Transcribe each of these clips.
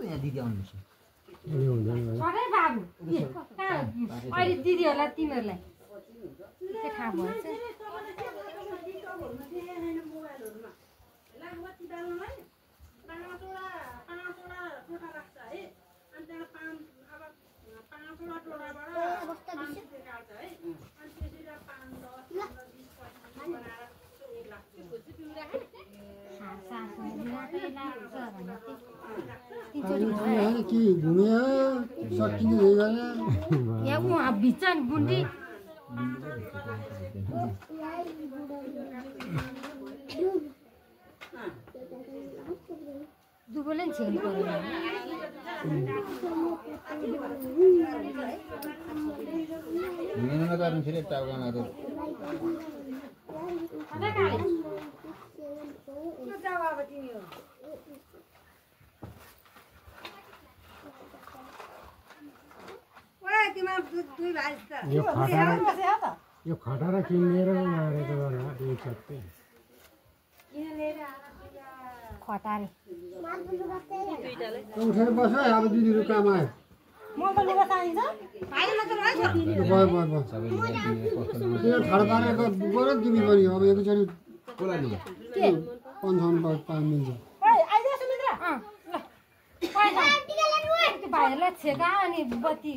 यहाँ दिदी आउनुहुन्छ सधैँ बाबु अहिले दिदीहरूलाई तिमीहरूलाई के थाहा भएछ कि घुम्यो सकिने होइन यहाँ उहाँ भिचन बुन्डी दुबोले नि छेल पर्यो घुमेनमा गर्नु फेरि टाउकामा त यो खटारा किनेर मारेको होला एक सट्टै खटारे उठेर बस है अब दिदीहरू काम आयो खडा पारेको गर तिमी पनि अब एकचोटि पन्चाउन्न पाउनु मिल्छ भाइहरूलाई छेका अनि बत्ती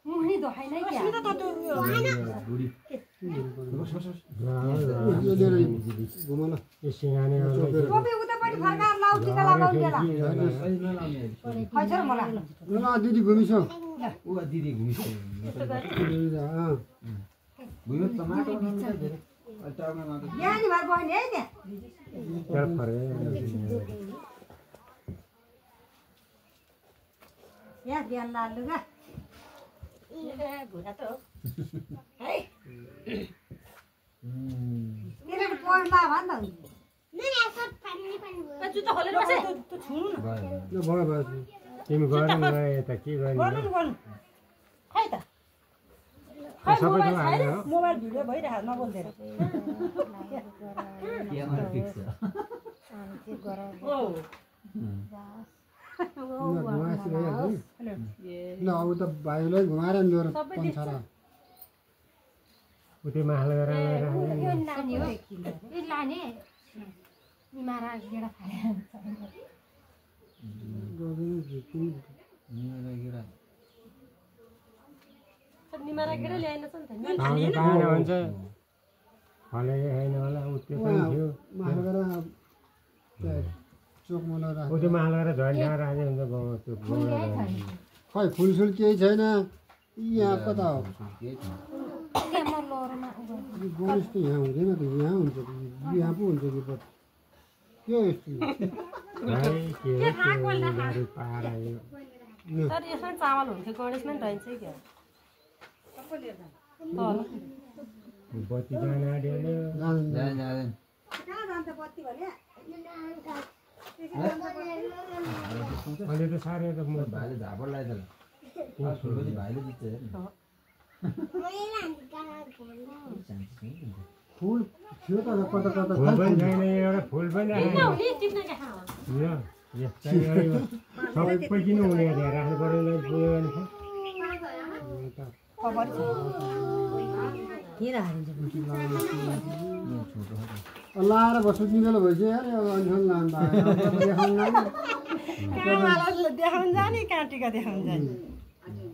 मुनि धोखाइ नै क्या घुमन दिदी घुमिसौ दिदी घुमिसक्यो घुम्यो टमाटर टाउकामा तिमी गरौँ न यता के गर्ने मोबाइल भिडियो भइरहेको नबोल्दैन ल अब त भाइलाई घुमाएर मेरो पन्छरा उतै माल गरेर लाने हो लाने निमारा गेडा खाएर निमारा गेडा ल्याएन त हुन्छ फलेको छैन होला उत्यो पनि थियो माल गरेर चोक मुला राख्यो त्यो माल गरेर झन्डा राखे हुन्छ गाउँमा त्यो खै फुलसुल केही छैन यहाँ कता हो गणेश त यहाँ हुँदैन त यहाँ हुन्छ यहाँ पो हुन्छ कि के यस्तो तर यसमा चामल हुन्थ्यो गणेशमा नि रहन्छ क्या बत्ती जान आँट्यो अहिले त साह्रै त म भाइले झापड लगाइदिएर भाइले जित्छ फुल थियो त कता कता फुल पनि छैन एउटा फुल पनि सबै किन हुने राख्नु पर्यो लाएर बस्नु तिमीले भइसक्यो देखाउनु जाने कहाँ टिका देखाउनु जाने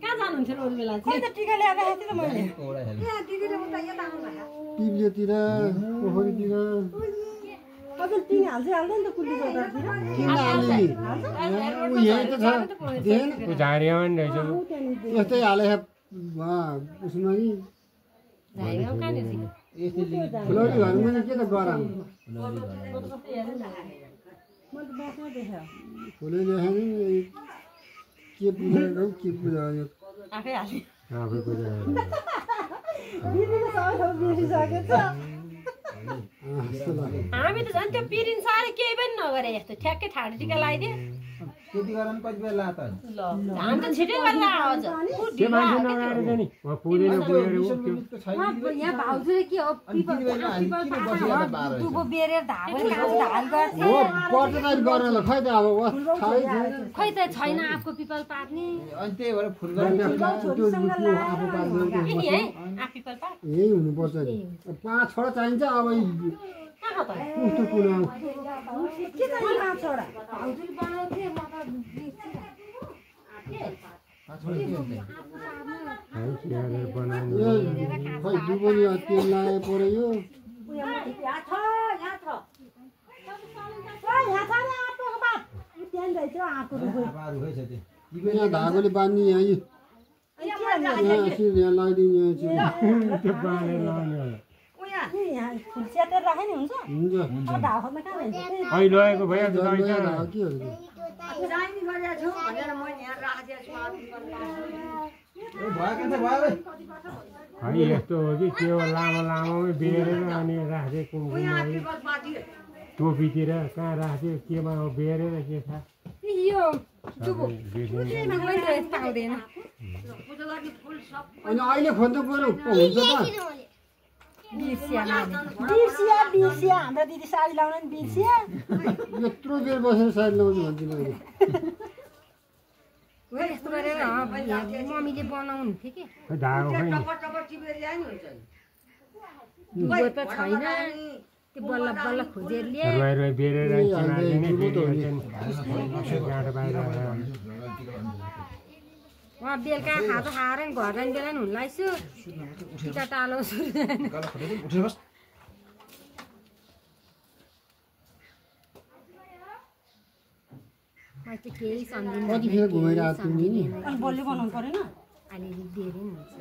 कहाँ जानुहुन्थ्यो अरू बेला चाहिँ टिका ल्याएर राखेको थिएँ त मैले टिप्लेतिर पोखरीतिर हजुर टिन हाल्दै हाल्दैन त कुल्ली चौतातिर झारियामा नि रहेछ यस्तै हालेछ उसमा नि फुलौरी घरमा के त गरम फुलै देखाएँ नि के पूजा के पूजा हो आफै हाल्यो आफै पूजा हामी त झन् त्यो पिरिन साह्रै केही पनि नगरे यस्तो ठ्याक्कै ठाडो टिका लगाइदिए त्यति गरेर पनि कति बेला त धान त छिटै गरेर आउँछ त्यो मान्छे नगाएर चाहिँ नि वहाँ पुगेर गएर उठ्यो यहाँ भाउजूले के हो दुबो बेरेर धागो ढाल गर्थे हो पर्टनाइट गर्न ल खै त अब थाहै छैन खै त छैन आफको पिपल पार्ने अनि त्यही भएर फुल त्यो आफू पार्दैन नि है आफिपल पार यही हुनुपर्छ नि 5 छोरा चाहिन्छ अब कहाँ त उस्तो कुना के चाहियो 5 छोरा भाउजूले बनाउँथे म त स्याहारेर बनाउने खै दुबनी तेल लाए पऱ्यो यो यहाँ छ नि आप्पोको बात त्यहाँ जाइछ आप्पो यहाँ धागोले बाँध्ने यहाँ यहाँ लगाइदिने त्यो बाँधेर लाउने होला यहाँ फुल स्याटेर राखे नि हुन्छ हुन्छ ढाउमा कहाँ जान्छ अहिले लगेको भइहाल्छ के हो है यस्तो हो कि त्यो लामो लामोमै बेरेर अनि राख्दै कुमकुमलाई टोपीतिर कहाँ राख्थ्यो केमा बेरेर के थाहा यो दुबो पाउँदैन अनि अहिले खोज्नु पर्यो हुन्छ त बिर्सिया बिर्सिया हाम्रो दिदी साडी लाउन नि बिर्सिया यत्रो बेर बसेर साडी लाउँछु भन्छु मैले यस्तो गरेर मम्मीले बनाउनु थियो कि धागो खै दुबो त छैन त्यो बल्ल बल्ल खोजेर ल्याए रोइ रोइ बेरेर गाँठो बाहिर उहाँ बेलुका खाजा खाएर नि घर जाने बेला नि हुन लाग्छु टिका टालो मैले केही सम्झिँदैन कतिखेर घुमेर आएको तिमी नि अनि बल्ली बनाउनु परेन अलिअलि देरी नि हुन्छ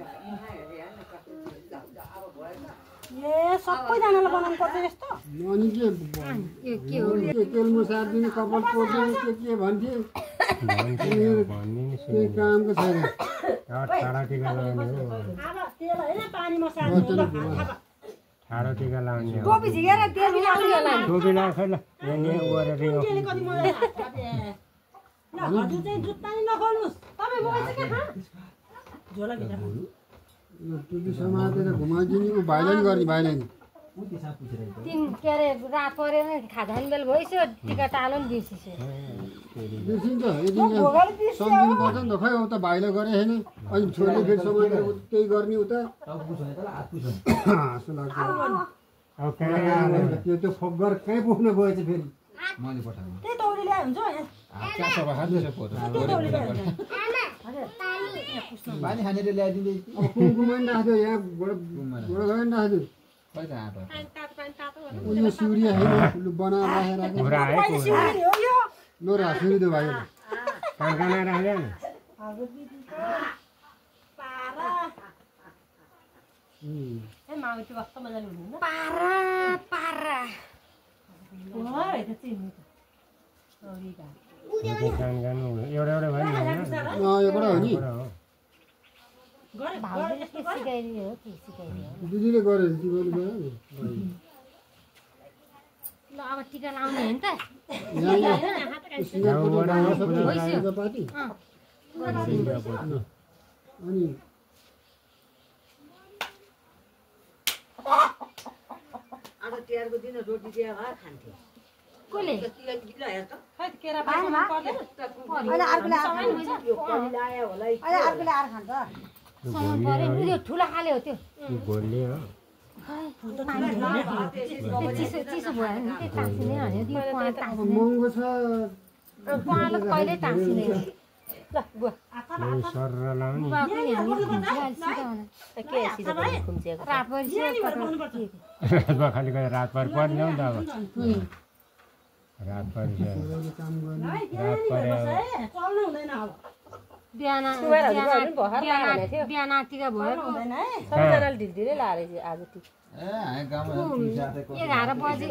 ए सबैजनालाई बनाउनु पर्छ यस्तो अनि यो के हो के तेलमा सार्दिने कपाल पोल्दिने के भन्थे केही कामको छैन ठाडा टिका लाउने हो अब तेल होइन पानीमा सार्नु ठाडो टिका लाउने हो टोपी झिकेर तेल मिलाउने होला टोपी लाग खै ल यहाँ गरेर तेलले कति मलाई ल हजुर चाहिँ जुत्ता नि नखोल्नुस् तपाईँ बगाइछ के खा झोला भित्र टोपी समातेर घुमाइदिने ऊ भाइलाइन गर्ने भाइलाइन तिन के अरे रात परेर खाजानी बेल भइसक्यो टिका टालो नि बिर्सिसक्यो बिर्सिन्छ यदि सम्झिनु पर्छ नि त खै उता भाइले गरे छैन अनि छोरीले फेरि समातेर त्यही गर्ने उता हाँसो लाग्छ अब कहाँ त्यो फोकर कहीँ पुग्न गएछ फेरि मैले पठाएको त्यही तौली ल्याए हुन्छ पानी खानेर ल्याइदिँदै अब कुमकुमा नि राख्थ्यो यहाँबाट गयो नि राख्थ्यो खै त आँट उयो सिउरिया होइन बनाएर राखेर लो राखिदिनु त्यो भाइ काना राख्यो नि पारा पारा एउटा एउटा भयो नि एउटा हो नि भाउजूले के सिकाइदियो हो के सिकाइदियो दिदीले गऱ्यो भने तिमीले गयो नि ल अब टिका लाउने हो नि त पार्टी अनि कसले खै केरा पानी पर्दैन अहिले अर्कोले आएर खान्छ सँग पऱ्यो नि त्यो ठुलो खाले हो त्यो भोलि हो चिसो चिसो भयो नि त्यो टाँसिने भन्यो त्यो कुवा टाँसिने महँगो छ कुवाले कहिले टाँसिने ल गो सर लाउने कुवाको नि हामी सिधा हुन रातभरि खालि गएर रात पर पर्ने हो नि त अब रात पर काम गर्ने रात परे चल्नु हुँदैन अब बिहान बिहान टिका भयो हुँदैन है सबैजनाले ढिलढिलै लाएर आज टिका ए हामी गाउँमा 11 बजे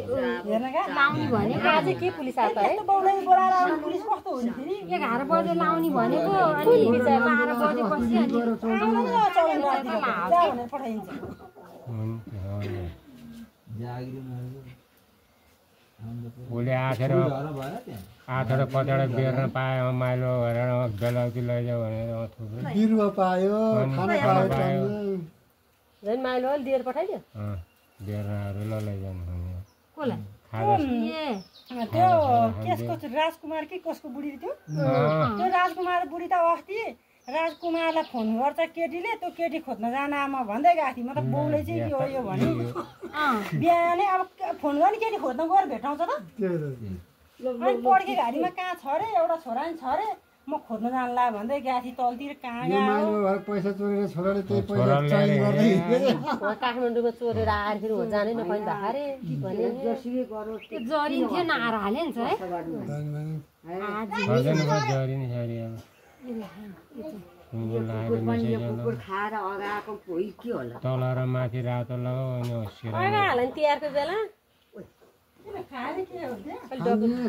हेर्न क्या लाउने भनेको आज के पुलिस आएको है बाउलाई बोलाएर आउने पुलिस कस्तो हुन्छ फेरि 11 बजे लाउने भनेको अनि 12 बजे पछि भनेर पठाइन्छ जागिरी उसले आथेर कतिवटा बेर्न पायो माइलो गरेर बेलाउती लैजाऊ भनेर थुप्रै बिरुवा पायो खाना पायो झन् माइलो लिएर पठाइदियो बेर्नाहरू लैजाउनु कसलाई त्यो केसको राजकुमार कि कसको बुढी थियो त्यो राजकुमार बुढी त अस्ति राजकुमारलाई फोन गर्छ केटीले त्यो केटी खोज्न जान आमा भन्दै गएको थिएँ म त बाउले चाहिँ यो भने बिहानै अब फोन गर्ने केटी खोज्न गएर भेटाउँछ त अनि पड्के घारीमा कहाँ छ अरे एउटा छोरा नि छ अरे म खोज्न जानला भन्दै गएको थिएँ तलतिर कहाँ गयो पैसा चोरेर छोराले त्यही पैसा चोरी गर्दै काठमाडौँमा चोरेर आएर फेरि जानै नपाइन् भर्खरै भने त्यो जरिन्थ्यो नआएर हाल्यो नि तल र माथि रातो लगाऊ अनि हाल नि तिहारको बेला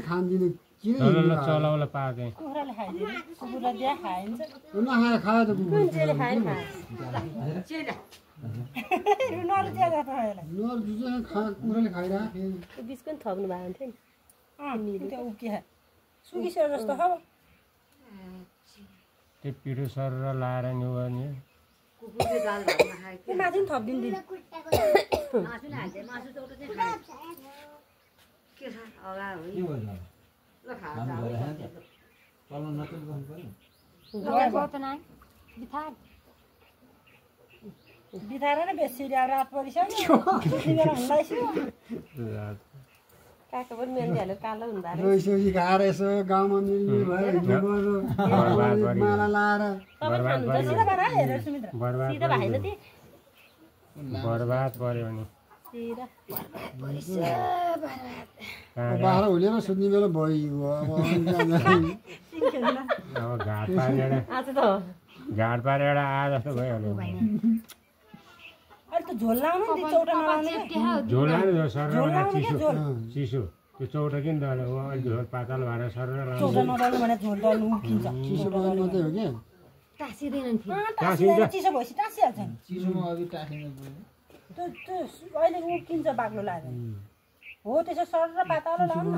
खाँदिने चलाउला पार्दै कुखुराले खाइदियो कुकुरलाई दिए खाइन्छ नखाए खायो त कुन खाएन रुनाले चिया जस्तो कुखुराले खाइरहेको बिचको नि थप्नु भएको हुन्थ्यो नि त्यो उकिया सुकिसकेर जस्तो हो त्यो पिठो सर लाएर नि गर्ने मासु नि थपिदिनु बिथाएर नै बेसी रात परिसक्यो काका पनि मेन्दिहाल्यो कालो हुँदा रोइसोसी खाएर यसो गाउँमा मिलमिल भयो माला लाएर बर्बाद पर्यो भने बाह्र हुलेर सुत्ने बेला भइगयो अब घाट पारेर आ जस्तो भइहाल्यो अहिले त झोल लाउनु नि चौटा नलाउने झोल लानु चिसो त्यो चौटा किन दल्यो अहिले झोल पातल भएर सर चौटा नदल्नु भने झोल दल्नु उकिन्छ चिसो बगान मात्रै हो क्या टाँसिँदैन चिसो भएपछि टाँसिहाल्छ नि चिसोमा अघि टाँसिनु त्यो अहिले उकिन्छ बाक्लो लाग्यो हो त्यसो सर र पातलो लाउनु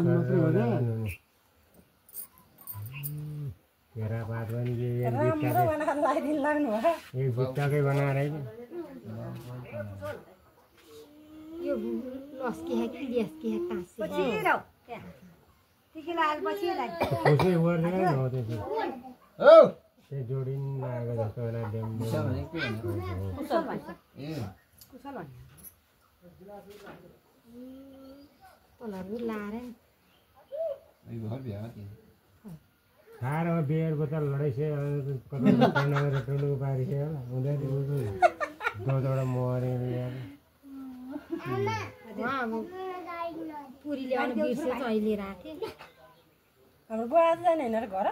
केरापात पनि राम्रो बनाएर लगाइदिनु लाग्नु भयो एक बुट्टाकै बनाएर यो लस्की है कि यसकी है टाँसी खुसी गर्दैन हो हो त्यो जोडिन लागेको जस्तो एउटा डेम्बो तलहरू लाएर घर भ्या खाएर बियर बोतल लडाइसक्यो टुलु पारिसक्यो होला हुँदैन दुधबाट मऱ्यो ल्याएर पुरी ल्याउनु बिर्सेछ अहिले राखेँ हाम्रो बुवा आज जाने होइन र घर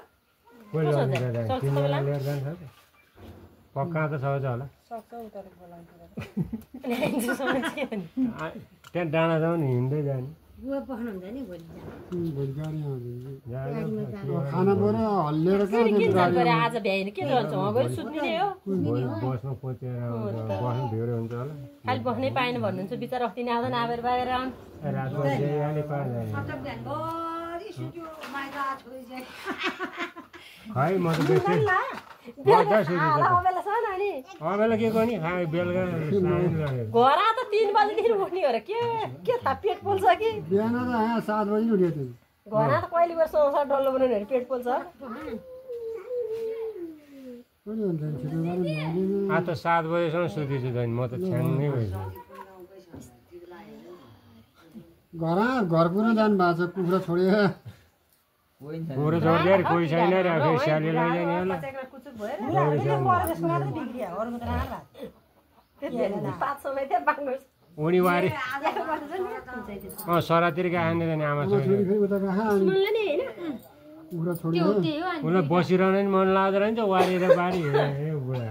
तिमीलाई लिएर जान्छ पक्का त छ होला सक्छ उता बोलाउनु त्यहाँ डाँडासम्म हिँड्दै जाने बुवा बस्नुहुन्छ नि भोलि खाना पऱ्यो हल्लिएर आज भ्याइन के रहन्छ उहाँ गएर सुत्ने नै हो बसमा पचेर बस्नु भिड हुन्छ होला खालि बस्नै पाएन भन्नुहुन्छ बिचरा अस्ति नै आउँदैन आएर बाहिर रातमा जाने पाएन खै म त बेसी अबेला के गर्ने बेलुका घर त 3 बजीदेखि उठ्ने हो र के थाहा पेट पोल्छ कि बिहान त 7 बजी उठ्यो घर त कहिले गएर संसार डल्लो बनाउने भने पेट पोल्छ आज त 7 बजेसम्म सुतेछु झन् म त छ्याङ्गै भएछु घर पुरा जानु भएको छ कुखुरा छोडेर कुखुरा छोडिदिएर कोही छैन र फेरि स्याली लैजाने होला उनीवारी सरातिर गएको नि आमा छोरी कुखुरा छोडेर उसलाई बसिरहन नि मन लाग्दैन नि त वारेर बारी बुढा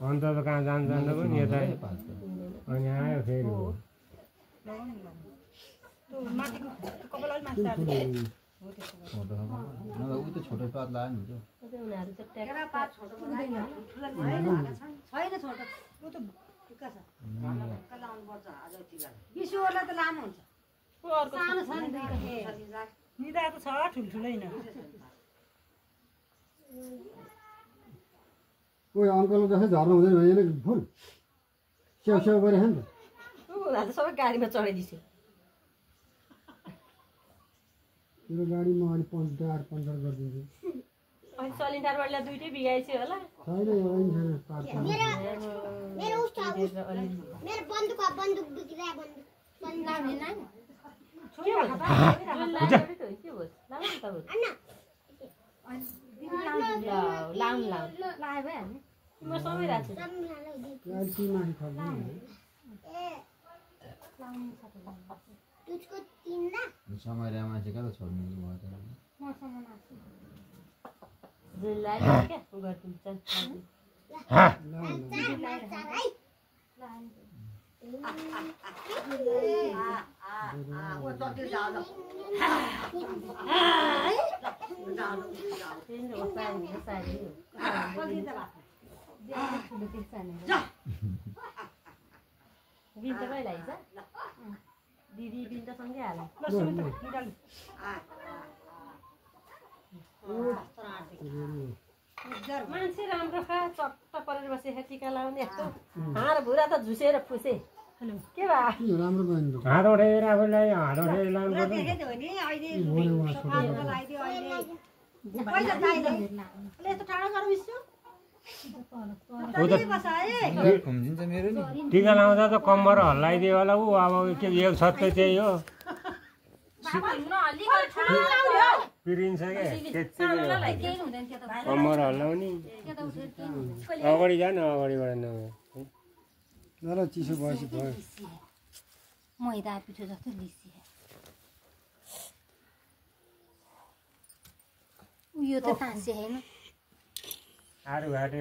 अन्त त कहाँ जान्छ पनि यता अनि आयो फेरि ऊ त छोटो पात लाग्यो विश्वलाई त लामो हुन्छ सानो छ नि दुईटा। निदा त छ ठुल्ठुलै न कोही अङ्कल जस्तै झर्नु हुँदैन भने फुल स्याउ स्याउ गरेछ नि त उनीहरू सबै गाडीमा चढाइदिन्छु मेरो गाडीमा अलि पञ्चर गरिदिन्छु अनि सलिन्टारबाट दुइटै बिगाएछु होला छैन एउटा नि छैन पार्ट मेरो बन्दुक बिग्रिया बन्दुक लाउने नाइ के भयो लाउनु लाए भइहाल्ने। म समाइरहेको छु गाडी माथि खप्दैन तुझको तिनला समय मान्छे कता छोड्नु भयो त मसँग नाच्छु। लाग्यो क्या गरिदिन्छ बिन्त कहिले आइन्छ दिदी बिन्तसँगै हाल मान्छे राम्रो खा चट्ट परेर बसेको टिका लाउने यस्तो हार भुरा त झुसेर फुसे के भयो राम्रो बहिनी हात उठाएर आफूलाई हात उठाएर लानु पर्छ खुम्जिन्छ मेरो नि टिका लाउँदा त कम्मर हल्लाइदियो होला ऊ अब के एक छत्कै त्यही हो पिरिन्छ क्या कम्मर हल्लाउने अगाडि जान अगाडिबाट नभए ल चिसो भएपछि भयो मैदा पिठो जस्तो लिसिया उयो त तासे हैन आरू घाटे